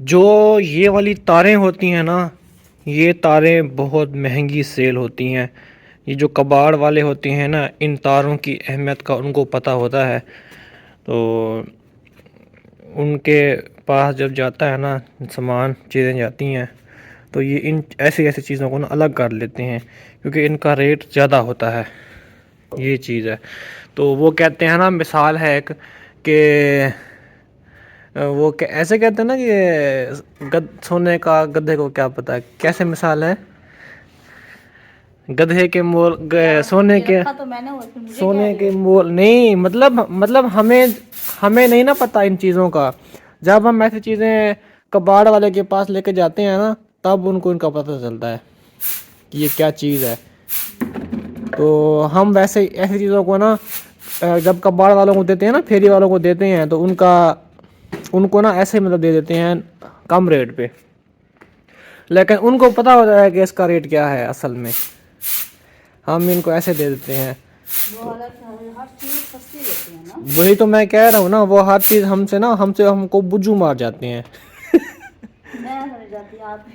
जो ये वाली तारें होती हैं ना, ये तारें बहुत महंगी सेल होती हैं। ये जो कबाड़ वाले होते हैं ना, इन तारों की अहमियत का उनको पता होता है। तो उनके पास जब जाता है ना सामान, चीज़ें जाती हैं, तो ये इन ऐसी ऐसी चीज़ों को ना अलग कर लेते हैं, क्योंकि इनका रेट ज़्यादा होता है। ये चीज़ है। तो वो कहते हैं ना, मिसाल है एक कि वो ऐसे कहते हैं ना कि सोने का गधे को क्या पता है, कैसे मिसाल है, गधे के मोल सोने के तो मैंने वो फिर मुझे क्या सोने के दिया? मोल नहीं, मतलब हमें हमें नहीं ना पता इन चीज़ों का। जब हम ऐसी चीज़ें कबाड़ वाले के पास लेके जाते हैं ना, तब उनको इनका पता चलता है कि ये क्या चीज़ है। तो हम वैसे ऐसी चीज़ों को ना जब कबाड़ वालों को देते हैं ना, फेरी वालों को देते हैं, तो उनको ना ऐसे मतलब दे देते हैं कम रेट पे, लेकिन उनको पता होता है कि इसका रेट क्या है असल में। हम इनको ऐसे दे देते हैं। वो हालांकि हर चीज सस्ती देती है ना। वही तो मैं कह रहा हूँ ना, वो हर चीज़ हमसे हमको बुज्जू मार जाते हैं। मैं समझ जाती आप।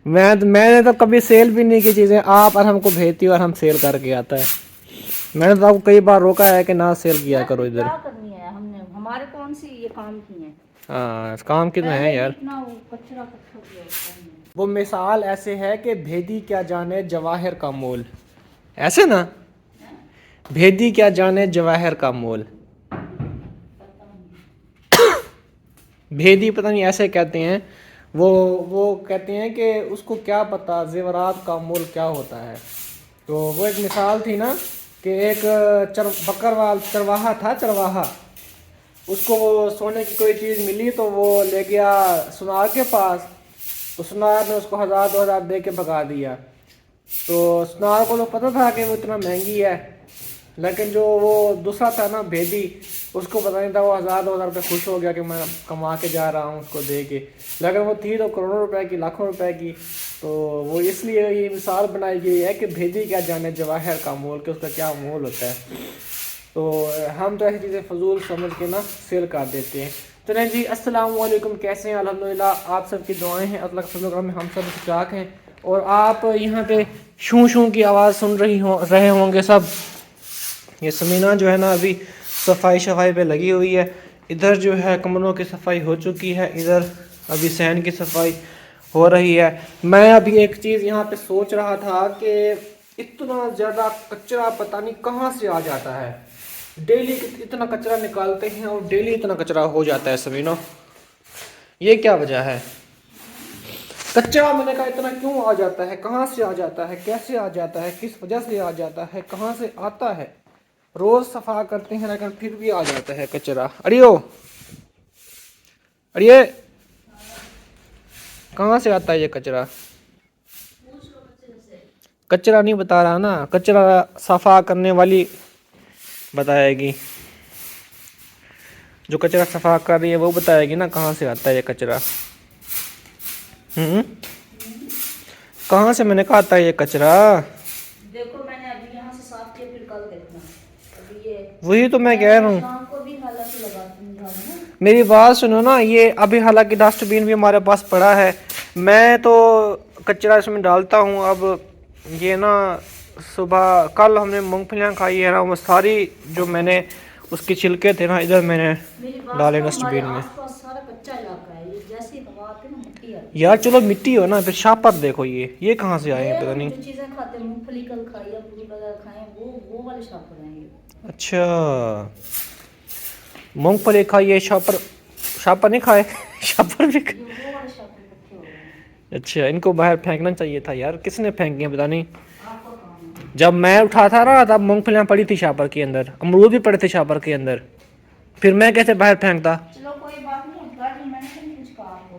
मैंने तो कभी सेल भी नहीं की चीज़ें, आप और हमको भेजती हो और हम सेल करके आता है। मैंने तो आपको कई बार रोका है कि ना सेल किया यार करो फिर इधर। क्या करनी है, हमने हमारे कौन सी ये काम की है। हाँ, काम की तो पहले है ही यार। इतना वो कचरा इकट्ठा किया होता है हमने। वो मिसाल ऐसे है कि भेदी क्या जाने जवाहर का मोल, ऐसे ना, भेदी क्या जाने जवाहर का मोल। भेदी पता नहीं ऐसे कहते हैं। वो कहते हैं कि उसको क्या पता जेवरात का मोल क्या होता है। तो वो एक मिसाल थी ना कि एक बकरवाल चरवाहा था, चरवाहा। उसको वो सोने की कोई चीज़ मिली तो वो ले गया सुनार के पास। तो सुनार ने उसको 1000 2000 दे के भगा दिया। तो सुनार को तो पता था कि वो इतना महंगी है, लेकिन जो वो दूसरा था ना भेदी, उसको पता नहीं था। वो 1000 2000 रुपये खुश हो गया कि मैं कमा के जा रहा हूँ उसको दे के, लेकिन वो थी तो करोड़ों रुपए की, लाखों रुपए की। तो वो इसलिए ये मिसाल बनाई गई है कि भेदी क्या जाने जवाहर का मोल, कि उसका क्या मोल होता है। तो हम तो ऐसी चीज़ें फजूल समझ के ना सेल कर देते हैं। तो नहीं जी, अस्सलाम वालेकुम, कैसे हैं? अल्हम्दुलिल्लाह, आप सबकी दुआएं हैं, अल्लाह के फजल में हम सब ठीक हैं। और आप यहाँ पे शू शू की आवाज़ सुन रहे होंगे सब। ये समीना जो है ना, अभी सफाई शफाई पे लगी हुई है। इधर जो है कमरों की सफाई हो चुकी है, इधर अभी सहन की सफाई हो रही है। मैं अभी एक चीज़ यहाँ पे सोच रहा था कि इतना ज़्यादा कचरा पता नहीं कहाँ से आ जाता है। डेली इतना कचरा निकालते हैं और डेली इतना कचरा हो जाता है समीना, ये क्या वजह है? कचरा मैंने कहा इतना क्यों आ जाता है, कहाँ से आ जाता है, कैसे आ जाता है, किस वजह से आ जाता है, कहाँ से आता है? रोज सफा करते हैं लेकिन फिर भी आ जाता है कचरा। अड़ियो अड़िए, कहाँ से आता है ये कचरा? कचरा नहीं बता रहा ना, कचरा सफा करने वाली बताएगी। जो कचरा सफा कर रही है वो बताएगी ना कहाँ से आता है ये कचरा। हम्म, कहाँ से मैंने कहा आता है ये कचरा? देखो मैंने अभी यहाँ से साफ किया, फिर कल देखना। अभी ये वही तो मैं कह रहा हूँ। शाम को भी हालांकि लगाती हूँ ना। मेरी बात सुनो ना, ये अभी हालांकि डस्टबिन भी हमारे पास पड़ा है, मैं तो कचरा इसमें डालता हूँ। अब ये ना, सुबह कल हमने मूंगफलियाँ खाई है ना, वो सारी जो मैंने उसके छिलके थे ना, इधर मैंने मेरी बात डाले तो हमारे डस्टबिन में। आसपास सारा कच्चा इलाका है, ये जैसे ही हवा आती है ना मिट्टी आती यार चलो मिट्टी हो ना, फिर शापर देखो ये कहाँ से है। आए ये हैं पता हम नहीं। जो चीजें खाते हैं, मूंगफली कल खाई या पूरी वगैरह खाए, वो वाले शापर हैं ये। अच्छा, मूंगफली खाई है, शापर? शापर नहीं खाए? शापर भी ये वो वाले शापर इकट्ठे हो गए हैं। अच्छा, इनको बाहर फेंकना चाहिए था यार, किसने फेंकी है पता नहीं। आपका काम है। जब मैं उठा था ना, तब मूंगफलियाँ पड़ी थी शापर के अंदर, अमरूद भी पड़े थे शापर के अंदर, फिर मैं कैसे बाहर फेंकता? चलो कोई बात नहीं, कर ली मैंने, नहीं कुछ कहा आपको।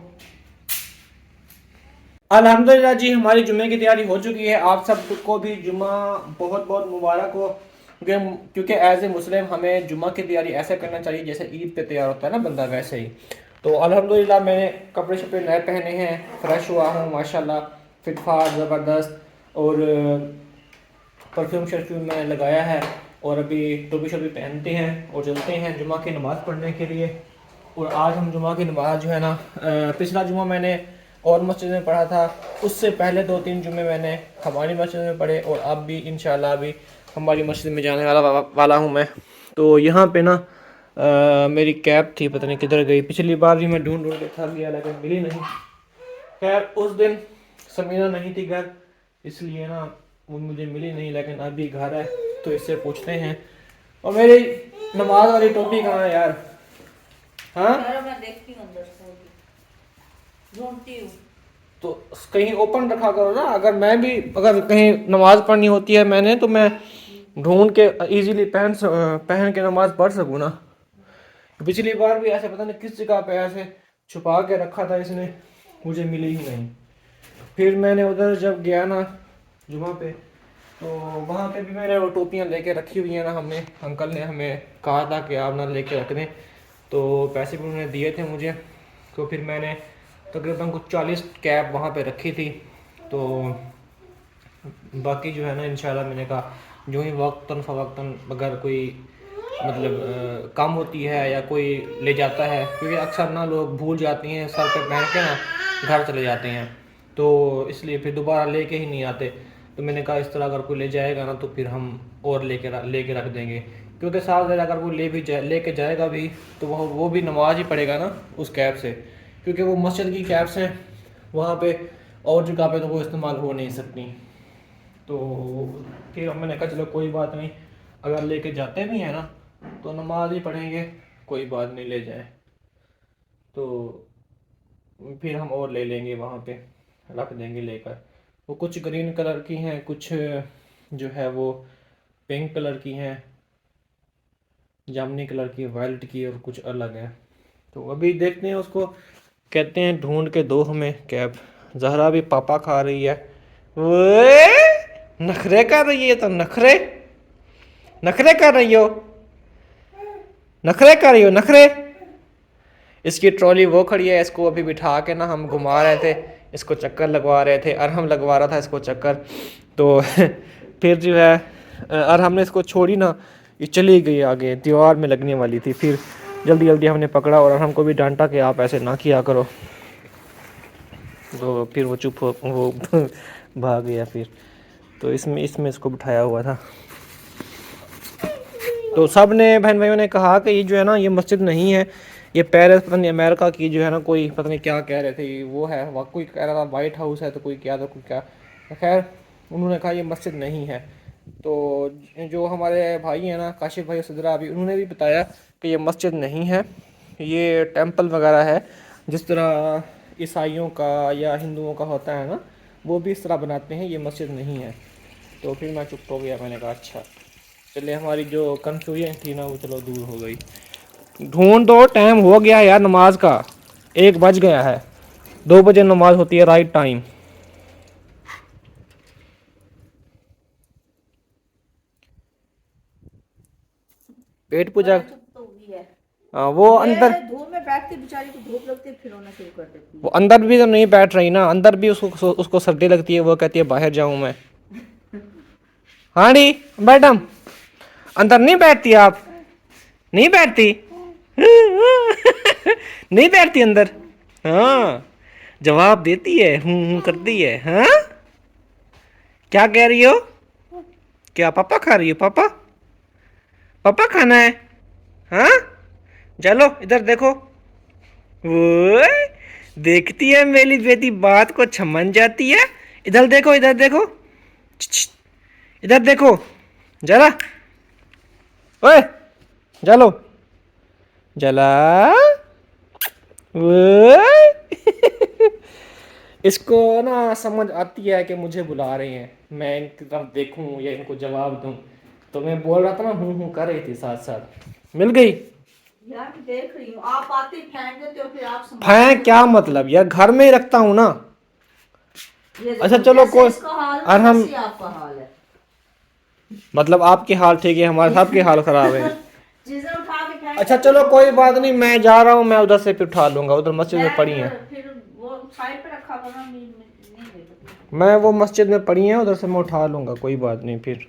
अल्हम्दुलिल्लाह जी, हमारी जुमे की तैयारी हो चुकी है। आप सबको भी जुमा बहुत बहुत मुबारक हो, क्योंकि एज ए मुस्लिम हमें जुमा की तैयारी ऐसे करना चाहिए जैसे ईद पे तैयार होता है ना बंदा, वैसे ही। तो अल्हम्दुलिल्लाह मैंने कपड़े शपड़े नए पहने हैं, फ्रेश हुआ हूँ माशाल्लाह, फिटफाट ज़बरदस्त। और परफ्यूम शर्फ्यूम मैंने लगाया है, और अभी टोपी शोपी पहनते हैं और चलते हैं जुमा की नमाज़ पढ़ने के लिए। और आज हम जुमा की नमाज़ जो है ना, पिछला जुमा मैंने और मस्जिद में पढ़ा था, उससे पहले 2-3 जुमे मैंने हमारी मस्जिद में पढ़े, और अब भी इंशाल्लाह अभी हमारी मस्जिद में जाने वाला हूँ मैं। तो यहाँ पे ना मेरी कैप थी, पता नहीं किधर गई। पिछली बार भी मैं ढूंढ के थक गया लेकिन मिली नहीं। खैर उस दिन समीना नहीं थी घर, इसलिए ना वो मुझे मिली नहीं, लेकिन अभी घर है तो इससे पूछते हैं। और मेरी नमाज वाली टोपी कहाँ है यार? हाँ मैं देखती हूँ अंदर से, ढूंढती हूँ। तो कहीं ओपन रखा करो ना, अगर कहीं नमाज पढ़नी होती है मैंने, तो मैं ढूंढ के इजीली पहन के नमाज पढ़ सकूँ ना। पिछली बार भी ऐसे पता नहीं किस जगह पे ऐसे छुपा के रखा था इसने, मुझे मिली ही नहीं। फिर मैंने उधर जब गया ना जुमा पे, तो वहाँ पे भी मैंने वो टोपियाँ लेके रखी हुई हैं ना, हमने अंकल ने हमें कहा था कि आप ना लेके रख दें, तो पैसे भी उन्होंने दिए थे मुझे। तो फिर मैंने तकरीबन कुछ 40 कैप वहाँ पे रखी थी। तो बाकी जो है ना इंशाल्लाह मैंने कहा जो ही वक्तन फ़वक्तन अगर कोई मतलब कम होती है या कोई ले जाता है, क्योंकि अक्सर ना लोग भूल जाती हैं सर पे पहन के ना घर चले जाते हैं, तो इसलिए फिर दोबारा लेके ही नहीं आते। तो मैंने कहा इस तरह अगर कोई ले जाएगा ना तो फिर हम और लेके रख देंगे, क्योंकि साथ में अगर वो लेके जाएगा भी तो वो भी नमाज ही पढ़ेगा ना उस कैब से, क्योंकि वो मस्जिद की कैब्स हैं, वहाँ पे और जगह पे तो वो इस्तेमाल हो नहीं सकती। तो फिर मैंने कहा चलो कोई बात नहीं, अगर लेके जाते भी हैं ना तो नमाज ही पढ़ेंगे, कोई बात नहीं ले जाए तो फिर हम और ले लेंगे, वहाँ पे रख देंगे लेकर। वो कुछ ग्रीन कलर की हैं, कुछ जो है वो पिंक कलर की हैं, जामुनी कलर की, वायलेट की, और कुछ अलग है। तो अभी देखते हैं, उसको कहते हैं ढूंढ के दो हमें कैब। जहरा भी पापा खा रही है, वो नखरे कर रही है, तो नखरे कर रही हो, नखरे। इसकी ट्रॉली वो खड़ी है, इसको अभी बिठा के ना हम घुमा रहे थे, इसको चक्कर लगवा रहे थे, और हम लगवा रहा था इसको चक्कर। तो फिर जो है और हमने इसको छोड़ी ना, ये चली गई आगे, दीवार में लगने वाली थी। फिर जल्दी हमने पकड़ा और हमको भी डांटा कि आप ऐसे ना किया करो, तो फिर वो चुप हो वो भाग गया फिर। तो इसमें इसको बिठाया हुआ था। तो सब ने बहन भाइयों ने कहा कि ये जो है ना ये मस्जिद नहीं है, ये पेरिस पता नहीं अमेरिका की जो है ना, कोई पता नहीं क्या कह रहे थे वो है, कोई कह रहा था वाइट हाउस है, तो कोई क्या, तो कोई क्या। खैर उन्होंने कहा ये मस्जिद नहीं है। तो जो हमारे भाई हैं ना, काशिफ भाई सदरा अभी, उन्होंने भी बताया कि ये मस्जिद नहीं है, ये टेंपल वगैरह है, जिस तरह ईसाइयों का या हिंदुओं का होता है ना, वो भी इस तरह बनाते हैं, ये मस्जिद नहीं है। तो फिर मैं चुप हो गया, मैंने कहा अच्छा चलिए, हमारी जो कन्फ्यूजन थी ना वो चलो दूर हो गई। ढूंढ दो, टाइम हो गया यार नमाज का, 1 बज गया है, 2 बजे नमाज होती है राइट टाइम। पेट पूजा तो भी है, वो अंदर धूप में बैठती बेचारी को, धूप लगती है फिर रोना शुरू कर देती वो अंदर भी तो नहीं बैठ रही ना, अंदर भी उसको सर्दी लगती है, वो कहती है बाहर जाऊं मैं। हाँ डी मैडम, अंदर नहीं बैठती आप? नहीं बैठती नहीं बैठती अंदर? हाँ जवाब देती है, हूँ करती है। हाँ क्या कह रही हो? क्या पापा खा रही हो? पापा खाना है? हाँ चलो इधर देखो, वो देखती है मेरी बेटी, बात को छमन जाती है। इधर देखो इधर देखो जरा, ओए चलो जला इसको ना समझ आती है कि मुझे बुला रहे हैं, मैं इनकी तरफ देखूं या इनको जवाब दूं। तो मैं बोल रहा था ना, हूँ कर रही थी, साथ साथ मिल गई यार। मैं देख रही हूँ, आप आते फेंक देते हो, फिर आप फेंक क्या मतलब यार, घर में ही रखता हूँ ना। अच्छा चलो कोई, और हम आपका हाल है, मतलब आपके हाल ठीक है, हमारे सबके हाल खराब है। चीजें उठा के फेंक। अच्छा चलो कोई बात नहीं, मैं जा रहा हूँ, मैं उधर से फिर उठा लूंगा, उधर मस्जिद में पड़ी है, फिर वो साइड पे रखा करो, नहीं मैं वो मस्जिद में पड़ी है उधर से मैं उठा लूंगा, कोई बात नहीं। फिर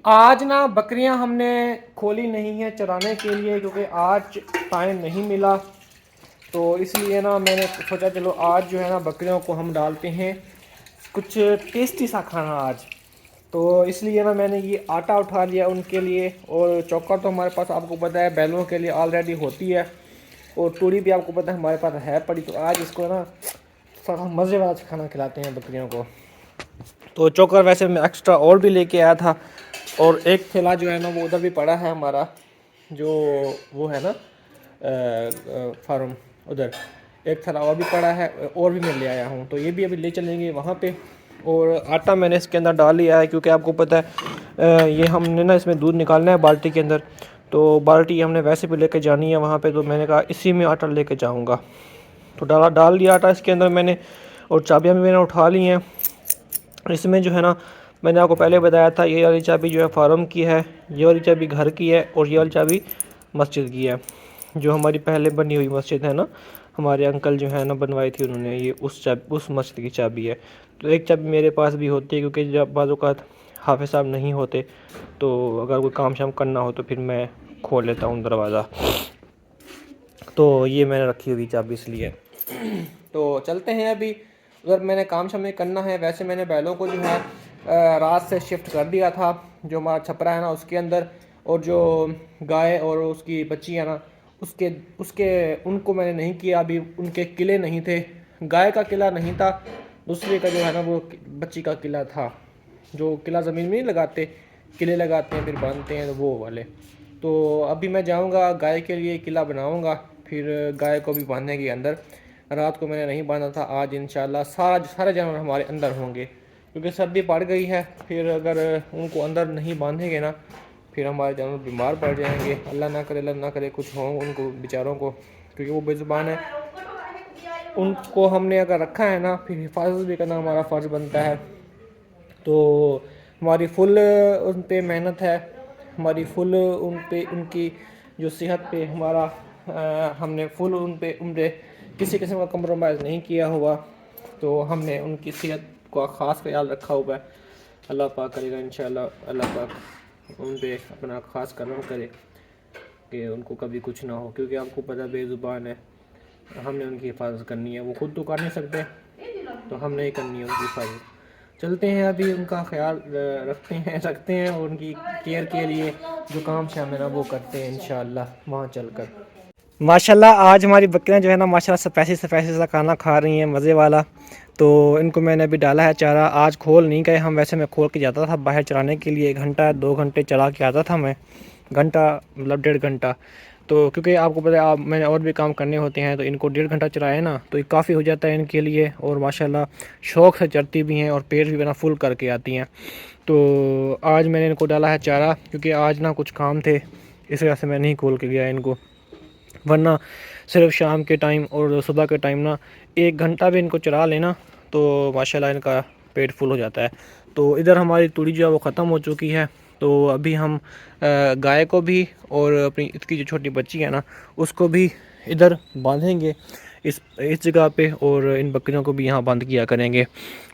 आज ना बकरियां हमने खोली नहीं है चराने के लिए, क्योंकि आज टाइम नहीं मिला। तो इसलिए ना मैंने सोचा चलो आज जो है ना बकरियों को हम डालते हैं कुछ टेस्टी सा खाना आज। तो इसलिए ना मैंने ये आटा उठा लिया उनके लिए, और चोकर तो हमारे पास आपको पता है बैलों के लिए ऑलरेडी होती है, और तूड़ी भी आपको पता है हमारे पास है पड़ी। तो आज इसको ना थोड़ा मज़े वाला खाना खिलाते हैं बकरियों को। तो चोकर वैसे मैं एक्स्ट्रा और भी लेके आया था, और एक थैला जो है ना वो उधर भी पड़ा है हमारा, जो वो है ना फार्म, उधर एक थैला और भी पड़ा है, और भी मैं ले आया हूँ। तो ये भी अभी ले चलेंगे वहाँ पे। और आटा मैंने इसके अंदर डाल लिया है, क्योंकि आपको पता है ये हमने ना इसमें दूध निकालना है बाल्टी के अंदर। तो बाल्टी हमने वैसे भी लेके जानी है वहाँ पे, तो मैंने कहा इसी में आटा लेके जाऊँगा। तो डाल दिया आटा इसके अंदर मैंने, और चाबियाँ भी मैंने उठा ली हैं। इसमें जो है ना मैंने आपको पहले बताया था, ये वाली चाबी जो है फार्म की है, ये वाली चाबी घर की है, और ये वाली चाबी मस्जिद की है। जो हमारी पहले बनी हुई मस्जिद है ना, हमारे अंकल जो है ना बनवाई थी उन्होंने, ये उस मस्जिद की चाबी है। तो एक चाबी मेरे पास भी होती है, क्योंकि जब बाज़-औक़ात हाफ़िज़ साहब नहीं होते, तो अगर कोई काम शाम करना हो तो फिर मैं खोल लेता हूँ दरवाज़ा। तो ये मैंने रखी हुई चाबी इसलिए। तो चलते हैं अभी, उधर मैंने काम शाम करना है। वैसे मैंने बैलों को जो है रात से शिफ्ट कर दिया था, जो हमारा छपरा है ना उसके अंदर, और जो गाय और उसकी बच्ची है ना उसके उसके उनको मैंने नहीं किया अभी, उनके किले नहीं थे। गाय का किला नहीं था, दूसरे का जो है ना वो बच्ची का किला था, जो किला ज़मीन में नहीं लगाते, किले लगाते हैं फिर बांधते हैं, वो वाले। तो अभी मैं जाऊंगा गाय के लिए किला बनाऊंगा, फिर गाय को भी बांधेंगे अंदर। रात को मैंने नहीं बांधा था, आज इंशाल्लाह सारे जानवर हमारे अंदर होंगे, क्योंकि सर्दी पड़ गई है। फिर अगर उनको अंदर नहीं बांधेंगे ना, फिर हमारे जानवर बीमार पड़ जाएंगे। अल्लाह ना करे कुछ हो उनको बेचारों को, क्योंकि वो बेज़ुबान है। उनको हमने अगर रखा है ना, फिर हिफाजत भी करना हमारा फ़र्ज़ बनता है। तो हमारी फुल उन पे मेहनत है, हमारी फुल उन पे उनकी जो सेहत पे हमारा हमने फुल उन पे किसी किस्म का कंप्रोमाइज़ नहीं किया हुआ। तो हमने उनकी सेहत का ख़ास ख्याल रखा हुआ है। अल्लाह पाक करेगा इंशाल्लाह, अल्लाह पाक उन पे अपना ख़ास करम करे कि उनको कभी कुछ ना हो, क्योंकि आपको पता बेज़ुबान है, हमने उनकी हिफाजत करनी है। वो खुद तो कर नहीं सकते, तो हमने ही करनी है उनकी हिफाजत। चलते हैं अभी, उनका ख्याल रखते हैं और उनकी केयर के लिए जो काम शामिल है वो करते हैं इंशाअल्लाह वहाँ चलकर। माशाल्लाह आज हमारी बकरियां जो है ना माशाल्लाह स्पाइसी सा खाना खा रही हैं, मज़े वाला। तो इनको मैंने अभी डाला है चारा। आज खोल नहीं गए हम, वैसे मैं खोल के जाता था बाहर चराने के लिए, 1 घंटा 2 घंटे चला के आता था मैं, घंटा मतलब 1.5 घंटा। तो क्योंकि आपको पता है आप मैंने और भी काम करने होते हैं, तो इनको 1.5 घंटा चलाए ना तो ये काफ़ी हो जाता है इनके लिए। और माशाल्लाह शौक़ से चरती भी हैं, और पेट भी बना फुल करके आती हैं। तो आज मैंने इनको डाला है चारा, क्योंकि आज ना कुछ काम थे, इस वजह से मैं नहीं खोल के गया इनको। वरना सिर्फ शाम के टाइम और सुबह के टाइम ना 1 घंटा भी इनको चरा लेना तो माशाल्लाह इनका पेट फुल हो जाता है। तो इधर हमारी तूड़ी जो है वो ख़त्म हो चुकी है। तो अभी हम गाय को भी और अपनी इसकी जो छोटी बच्ची है ना उसको भी इधर बांधेंगे इस जगह पे, और इन बकरियों को भी यहाँ बंद किया करेंगे।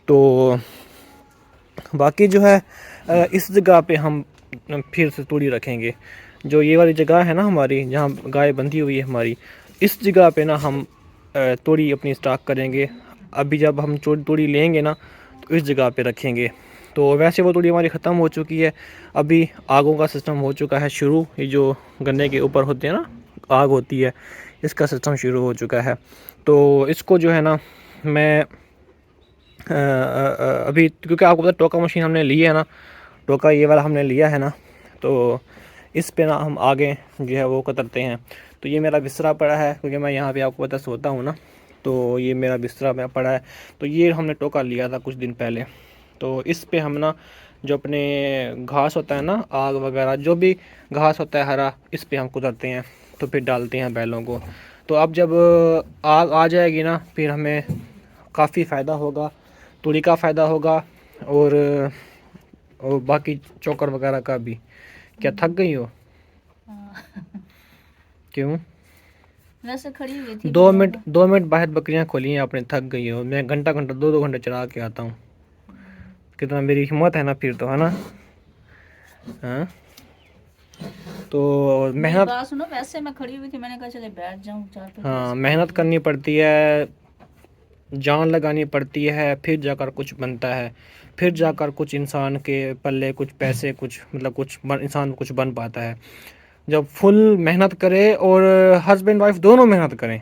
तो बाकी जो है इस जगह पे हम फिर से तूड़ी रखेंगे। जो ये वाली जगह है ना हमारी, जहाँ गाय बंधी हुई है हमारी, इस जगह पे ना हम तूड़ी अपनी स्टॉक करेंगे। अभी जब हम तूड़ी लेंगे ना तो इस जगह पे रखेंगे। तो वैसे वो तूड़ी हमारी ख़त्म हो चुकी है, अभी आगों का सिस्टम हो चुका है शुरू। ये जो गन्ने के ऊपर होते हैं ना आग होती है, इसका सिस्टम शुरू हो चुका है। तो इसको जो है ना मैं अभी, क्योंकि आपको पता टोका मशीन हमने ली है ना, टोका ये वाला हमने लिया है ना, तो इस पे ना हम आगे जो है वो कतरते हैं। तो ये मेरा बिस्तरा पड़ा है, क्योंकि मैं यहाँ पे आपको पता सोता हूँ ना, तो ये मेरा बिस्तरा में पड़ा है। तो ये हमने टोका लिया था कुछ दिन पहले। तो इस पे हम ना जो अपने घास होता है ना, आग वगैरह जो भी घास होता है हरा, इस पे हम कुतरते हैं, तो फिर डालते हैं बैलों को। तो अब जब आग आ जाएगी ना फिर हमें काफ़ी फ़ायदा होगा, तूड़ी का फ़ायदा होगा और बाकी चोकर वगैरह का भी। क्या थक गई हो? क्यों? वैसे खड़ी हुई थी। 2 मिनट बाहर बकरियां खोली हैं आपने, थक गई हो? मैं घंटा 2 घंटे चला के आता हूँ। कितना मेरी हिम्मत है ना फिर तो, है ना। हाँ तो मेरी मेहनत, बात सुनो, वैसे मैं खड़ी हुई थी, मैंने कहा चले बैठ जाऊं चार पे हाँ मेहनत करनी पड़ती है, जान लगानी पड़ती है, फिर जाकर कुछ बनता है, फिर जाकर कुछ इंसान के पल्ले कुछ पैसे, कुछ मतलब इंसान कुछ बन पाता है। जब फुल मेहनत करे और हस्बैंड वाइफ दोनों मेहनत करें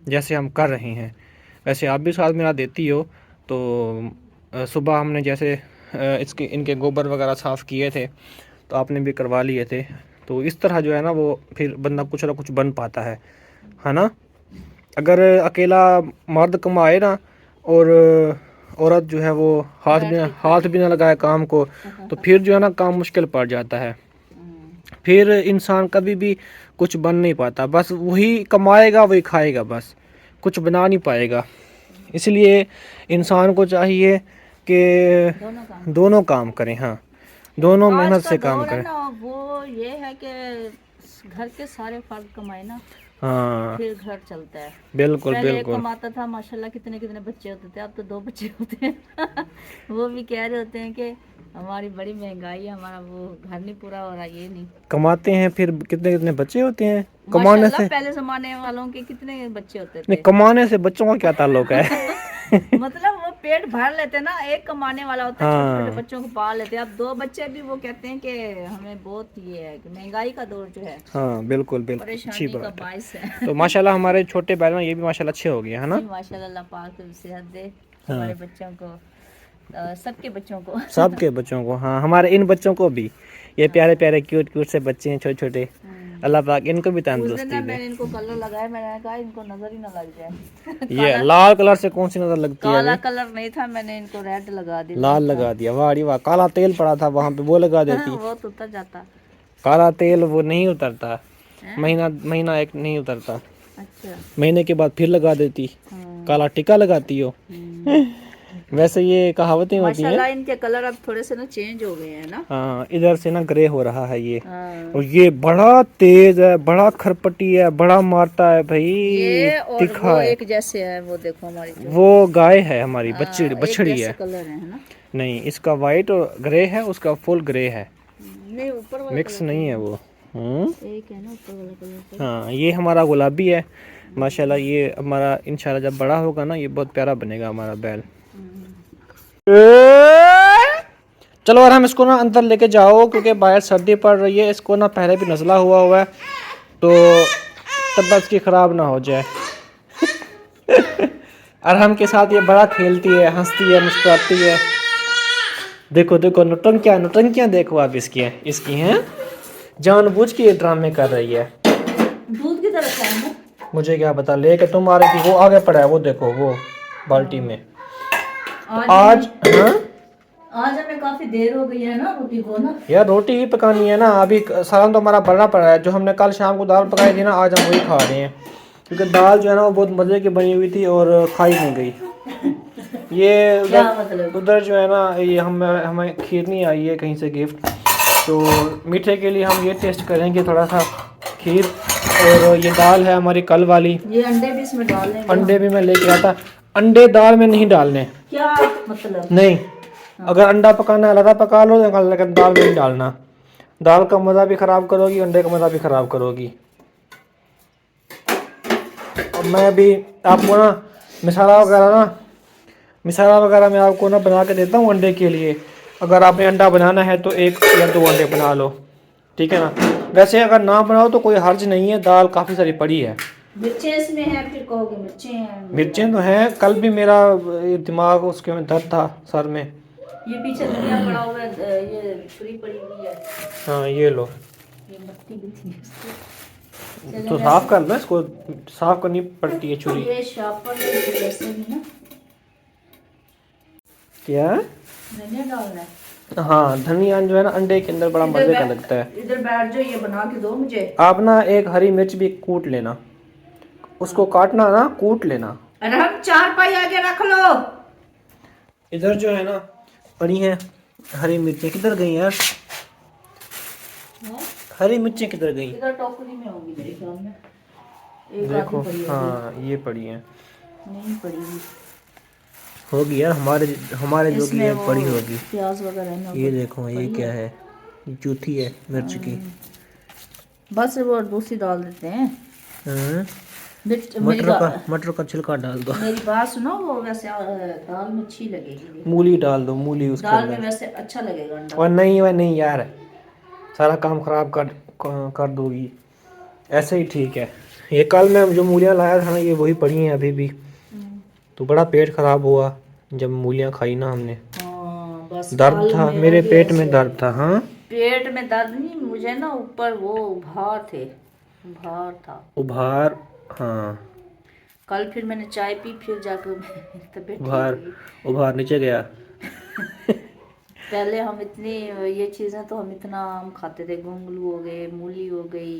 जैसे हम कर रहे हैं, वैसे आप भी साथ मेरा देती हो। तो सुबह हमने जैसे इसके इनके गोबर वगैरह साफ़ किए थे, तो आपने भी करवा लिए थे। तो इस तरह जो है ना वो फिर बंदा कुछ ना कुछ बन पाता है ना। अगर अकेला मर्द कमाए ना और औरत जो है वो हाथ भी ना लगाए काम को, तो फिर जो है ना काम मुश्किल पड़ जाता है। फिर इंसान कभी भी कुछ बन नहीं पाता, बस वही कमाएगा वही खाएगा, बस कुछ बना नहीं पाएगा। इसलिए इंसान को चाहिए कि दोनों काम करें, हाँ दोनों आज मेहनत का से काम दौर है करें। ना, वो ये है कि घर के सारे फर्द कमाए ना, हाँ फिर घर चलता है। बिल्कुल पहले एक बिल्कुल। कमाता था माशाल्लाह, कितने कितने बच्चे होते थे, अब तो 2 बच्चे होते हैं। वो भी कह रहे होते हैं कि हमारी बड़ी महंगाई है, हमारा वो घर नहीं पूरा हो रहा, ये नहीं। कमाते हैं फिर कितने कितने बच्चे होते हैं कमाने माशाल्लाह से। पहले जमाने वालों के कितने बच्चे होते नहीं, थे। कमाने से बच्चों का क्या ताल्लुक है। मतलब वो पेट भर लेते ना, एक कमाने वाला होता है, छोटे छोटे हाँ बच्चों को पाल लेते हैं। अब 2 बच्चे भी वो कहते हैं कि हमें बहुत ये है कि महंगाई का दौर जो है हाँ बिल्कुल बिल्कुल, अच्छी परेशानी का बात है। बायस है। तो माशाल्लाह हमारे छोटे बैल ना ये भी माशाल्लाह अच्छे हो गए है ना। जी माशाल्लाह, अल्लाह पाक सेहत दे हाँ हमारे बच्चों को, सबके बच्चों को। सबके बच्चों को, हाँ हमारे इन बच्चों को भी, ये प्यारे प्यारे क्यूट क्यूट से बच्चे हैं छोटे छोटे, अल्लाह पाक इनको भी उस दिन तंदुरुस्ती ना दे। मैंने इनको कलर लगाया, मैंने कहा इनको नजर ही ना लग जाए। ये लाल कलर से कौन सी नजर लगती है काला अभी। कलर नहीं था, मैंने इनको रेड लगा दिया। लाल लगा दिया, वाह री वाह, काला तेल पड़ा था वहां पे वो लगा देती। वो तो उतर जाता काला तेल वो नहीं उतरता, है। महीना महीना एक नहीं उतरता, अच्छा। महीने के बाद फिर लगा देती। हाँ। काला टीका लगाती हो। वैसे ये कहावतें होती हैं। माशाल्लाह इनके कलर अब थोड़े से ना चेंज हो गए हैं ना। हाँ इधर से ना ग्रे हो रहा है ये, हाँ। और ये बड़ा तेज है, बड़ा खरपटी है, बड़ा मारता है भाई, ये और तीखा वो है। एक जैसे है, वो देखो हमारी जो वो गाय है हमारी, एक बछड़ी जैसे है। कलर है ना। नहीं इसका वाइट और ग्रे है, उसका फुल ग्रे है, नहीं ऊपर वाला मिक्स कलर नहीं है वो। एक है ना ऊपर वाला कलर। हाँ ये हमारा गुलाबी है माशाल्लाह, ये हमारा इंशाल्लाह जब बड़ा होगा ना ये बहुत प्यारा बनेगा हमारा बैल। चलो और हम इसको ना अंदर लेके जाओ क्योंकि बाहर सर्दी पड़ रही है, इसको ना पहले भी नज़ला हुआ है तो तबीयत की ख़राब ना हो जाए। अरहम के साथ ये बड़ा खेलती है, हंसती है, मुस्कुराती है। देखो देखो नौटंकियाँ नौटंकियाँ देखो आप इसकी हैं, जानबूझ के ये ड्रामे कर रही है। दूध की तरफ है ना। मुझे क्या पता, लेके तुम आ रही थी, वो आगे पड़ा है वो देखो वो बाल्टी में। तो आज हाँ आज हमें काफी देर हो गई है ना रोटी को ना। यार रोटी ही पकानी है ना, अभी सालन तो हमारा बड़ा पड़ा है, जो हमने कल शाम को दाल पकाई थी ना आज हम वही खा रहे हैं, क्योंकि दाल जो है ना वो बहुत मज़े की बनी हुई थी और खाई नहीं गई। ये क्या मतलब? उधर जो है ना ये हमें खीरनी आई है कहीं से गिफ्ट, तो मीठे के लिए हम ये टेस्ट करेंगे थोड़ा सा खीर। और ये दाल है हमारी कल वाली, ये अंडे भी इसमें डाल लेंगे। अंडे भी मैं लेके आता। अंडे दाल में नहीं डालने। क्या मतलब? नहीं, अगर अंडा पकाना है अलग पका लो, लेकिन दाल में नहीं डालना, दाल का मज़ा भी ख़राब करोगी, अंडे का मज़ा भी ख़राब करोगी। और मैं भी आपको ना मिसाला वगैरह मैं आपको ना बना के देता हूँ अंडे के लिए। अगर आपने अंडा बनाना है तो 1 या 2 अंडे बना लो, ठीक है ना। वैसे अगर ना बनाओ तो कोई हर्ज नहीं है, दाल काफ़ी सारी पड़ी है। मिर्चें इसमें हैं, फिर कहोगे मिर्चें हैं। मिर्चें तो हैं, कल भी मेरा दिमाग उसके में दर्द था सर में। ये पीछे धनिया पड़ा हुआ है, ये पूरी पड़ी हुई है। हाँ ये लो, ये मट्टी भी थी इसकी। चलें तो वैसे- साफ कर लो, इसको साफ करनी पड़ती है छुरी। ये शापर जैसे भी ना। क्या? धनिया डालना है। हाँ धनिया जो है ना अंडे के अंदर बड़ा मजे का लगता है। इधर बैठ जाओ, ये बना के दो मुझे। आप ना एक हरी मिर्च भी कूट लेना, उसको काटना ना, कूट लेना। अरे हम 4 पाई आगे रख लो। इधर जो है ना पड़ी है हरी मिर्चें, किधर गई यार हरी मिर्चें, किधर गई? इधर टोकरी में होगी मेरे ख्याल में। एक देखो आधी पड़ी है। हाँ ये पड़ी है, नहीं पड़ी हुई। होगी यार हमारे जो इसमें की है वो पड़ी होगी। प्याज वगैरह है ना। ये देखो ये क्या है, चौथी है मिर्च की। बस वो दूसरी डाल देते हैं। हाँ, मेरी मटर का छिलका डाल दो। मेरी बात सुनो, वो वैसे दाल में अच्छी लगेगी। मूली डाल दो, मूली उसके दाल में अंदर। वैसे अच्छा लगेगा अंडा। और नहीं यार, सारा काम खराब कर दोगी। ऐसे ही ठीक है। ये कल मैं जो मूलियाँ लाया था ना, ये वही पड़ी हैं अभी भी। तो बड़ा पेट खराब हुआ जब मूलियाँ खाई ना हमने। हाँ बस दर्द था मेरे पेट में, दर्द था। हाँ, पेट में दर्द नहीं, मुझे ना ऊपर वो उभार था। उभार, हाँ, कल फिर मैंने चाय पी, फिर जाकर मेरी तबीयत ठीक उभार हुई। उभार नीचे गया। पहले हम इतनी ये चीज़ें तो हम इतना आम खाते थे, गोंगलू हो गए, मूली हो गई,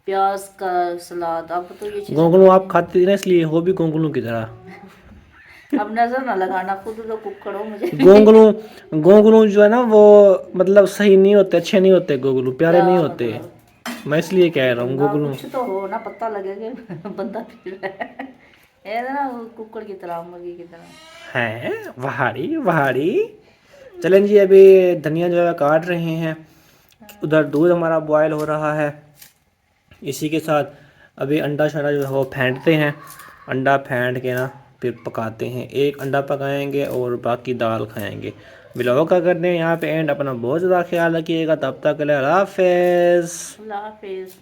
प्याज का सलाद। अब तो ये चीज़ें गोंगलू आप खाते थे ना, इसलिए हो भी गोंगलू की तरह। अब नजर ना लगाना, खुद तो कुक्कड़ हो मुझे। गोंगलू जो है ना, वो मतलब सही नहीं होते, अच्छे नहीं होते गोंगलू, प्यारे नहीं क्या होते। मतलब? मैं इसलिए कह रहा हूँ ना गोंगलू। कुछ तो हो ना, पता लगे कि बंदा फिर रहा है। ये ना वो कुक्कड़ की तरह, मुर्गी की तरह है। वहाड़ी वहाड़ी। चलें जी, अभी धनिया जो है काट रहे हैं, उधर दूध हमारा बॉयल हो रहा है। इसी के साथ अभी अंडा शंडा जो है वो फेंटते हैं। अंडा फेंट के ना फिर पकाते हैं। एक अंडा पकाएंगे और बाकी दाल खाएंगे। ब्लॉग का करते हैं यहाँ पे एंड। अपना बहुत ज़्यादा ख्याल रखिएगा, तब तक के लिए अल्लाह हाफिज़। अल्लाह हाफिज़।